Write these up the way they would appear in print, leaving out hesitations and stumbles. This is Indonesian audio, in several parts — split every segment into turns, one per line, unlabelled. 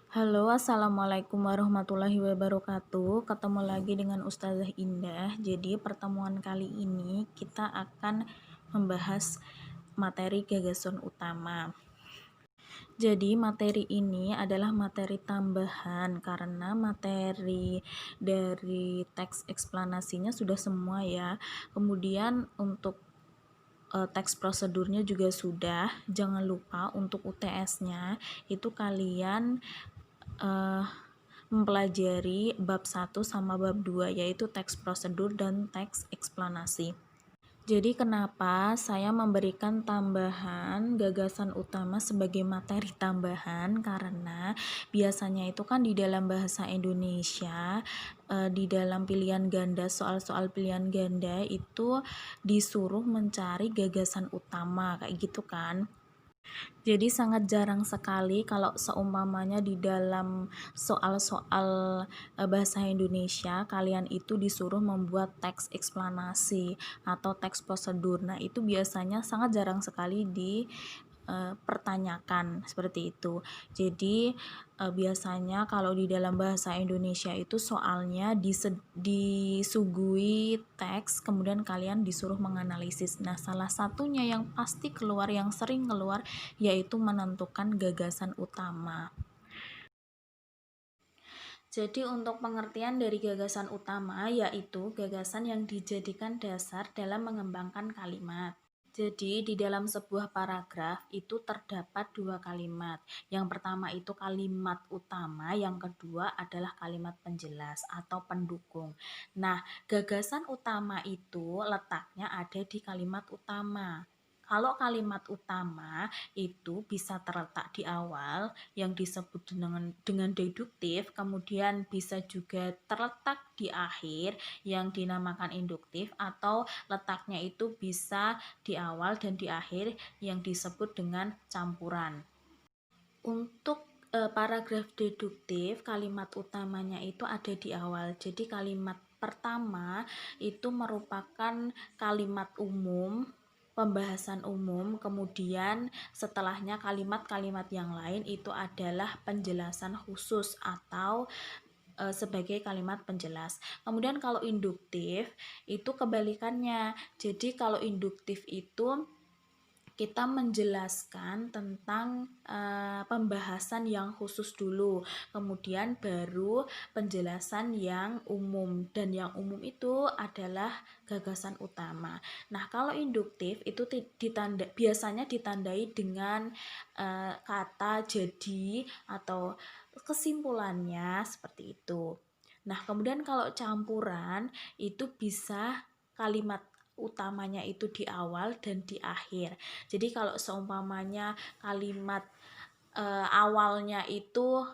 Halo, assalamualaikum warahmatullahi wabarakatuh. Ketemu lagi dengan Ustazah Indah. Jadi, pertemuan kali ini kita akan membahas materi gagasan utama. Jadi, materi ini adalah materi tambahan karena materi dari teks eksplanasinya sudah semua ya. Kemudian untuk teks prosedurnya juga sudah. Jangan lupa untuk UTS-nya itu kalian mempelajari bab 1 sama bab 2 yaitu teks prosedur dan teks eksplanasi. Jadi kenapa saya memberikan tambahan gagasan utama sebagai materi tambahan, karena biasanya itu kan di dalam bahasa Indonesia di dalam pilihan ganda, soal-soal pilihan ganda itu disuruh mencari gagasan utama kayak gitu kan. Jadi sangat jarang sekali kalau seumpamanya di dalam soal-soal bahasa Indonesia kalian itu disuruh membuat teks eksplanasi atau teks prosedur. Nah, itu biasanya sangat jarang sekali pertanyakan seperti itu. Jadi biasanya kalau di dalam bahasa Indonesia itu soalnya disuguhi teks, kemudian kalian disuruh menganalisis. Nah, salah satunya yang pasti keluar, yang sering keluar, yaitu menentukan gagasan utama. Jadi untuk pengertian dari gagasan utama yaitu gagasan yang dijadikan dasar dalam mengembangkan kalimat. Jadi di dalam sebuah paragraf itu terdapat dua kalimat. Yang pertama itu kalimat utama, yang kedua adalah kalimat penjelas atau pendukung. Nah, gagasan utama itu letaknya ada di kalimat utama. Kalau kalimat utama itu bisa terletak di awal yang disebut dengan deduktif, kemudian bisa juga terletak di akhir yang dinamakan induktif, atau letaknya itu bisa di awal dan di akhir yang disebut dengan campuran. Untuk paragraf deduktif, kalimat utamanya itu ada di awal. Jadi kalimat pertama itu merupakan kalimat umum, pembahasan umum, kemudian setelahnya kalimat-kalimat yang lain itu adalah penjelasan khusus atau sebagai kalimat penjelas. Kemudian kalau induktif itu kebalikannya. Jadi kalau induktif itu kita menjelaskan tentang pembahasan yang khusus dulu, kemudian baru penjelasan yang umum, dan yang umum itu adalah gagasan utama. Nah, kalau induktif itu biasanya ditandai dengan kata jadi atau kesimpulannya seperti itu. Nah, kemudian kalau campuran itu bisa kalimat utamanya itu di awal dan di akhir. Jadi kalau seumpamanya kalimat awalnya itu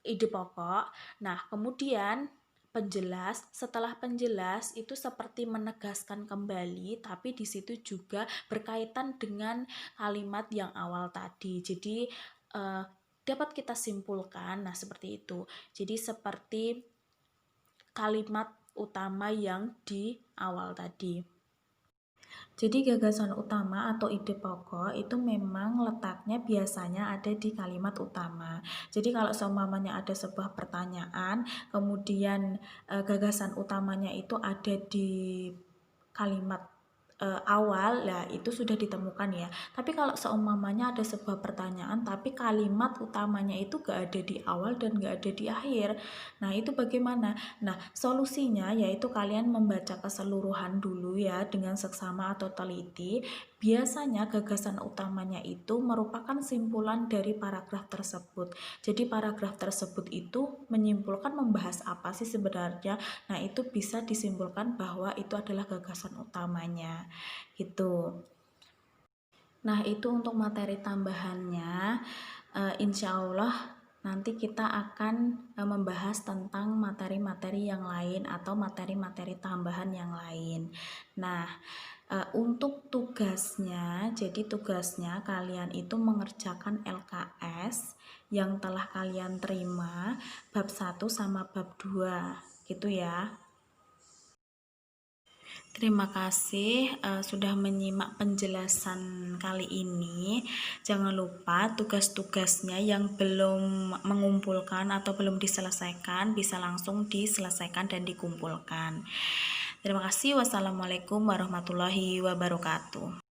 ide pokok, nah kemudian penjelas, setelah penjelas itu seperti menegaskan kembali, tapi di situ juga berkaitan dengan kalimat yang awal tadi. Jadi dapat kita simpulkan, nah seperti itu. Jadi seperti kalimat utama yang di awal tadi. Jadi gagasan utama atau ide pokok itu memang letaknya biasanya ada di kalimat utama. Jadi kalau seumpamanya ada sebuah pertanyaan, kemudian gagasan utamanya itu ada di kalimat awal, lah itu sudah ditemukan ya. Tapi kalau seumpamanya ada sebuah pertanyaan tapi kalimat utamanya itu gak ada di awal dan gak ada di akhir, nah itu bagaimana? Nah, solusinya yaitu kalian membaca keseluruhan dulu ya dengan seksama atau teliti. Biasanya gagasan utamanya itu merupakan simpulan dari paragraf tersebut. Jadi paragraf tersebut itu menyimpulkan membahas apa sih sebenarnya. Nah, itu bisa disimpulkan bahwa itu adalah gagasan utamanya. Gitu. Nah, itu untuk materi tambahannya. Insya Allah nanti kita akan membahas tentang materi-materi yang lain atau materi-materi tambahan yang lain. Nah, untuk tugasnya, jadi tugasnya kalian itu mengerjakan LKS yang telah kalian terima bab 1 sama bab 2 gitu ya. Terima kasih sudah menyimak penjelasan kali ini. Jangan lupa tugas-tugasnya yang belum mengumpulkan atau belum diselesaikan bisa langsung diselesaikan dan dikumpulkan. Terima kasih. Wassalamualaikum warahmatullahi wabarakatuh.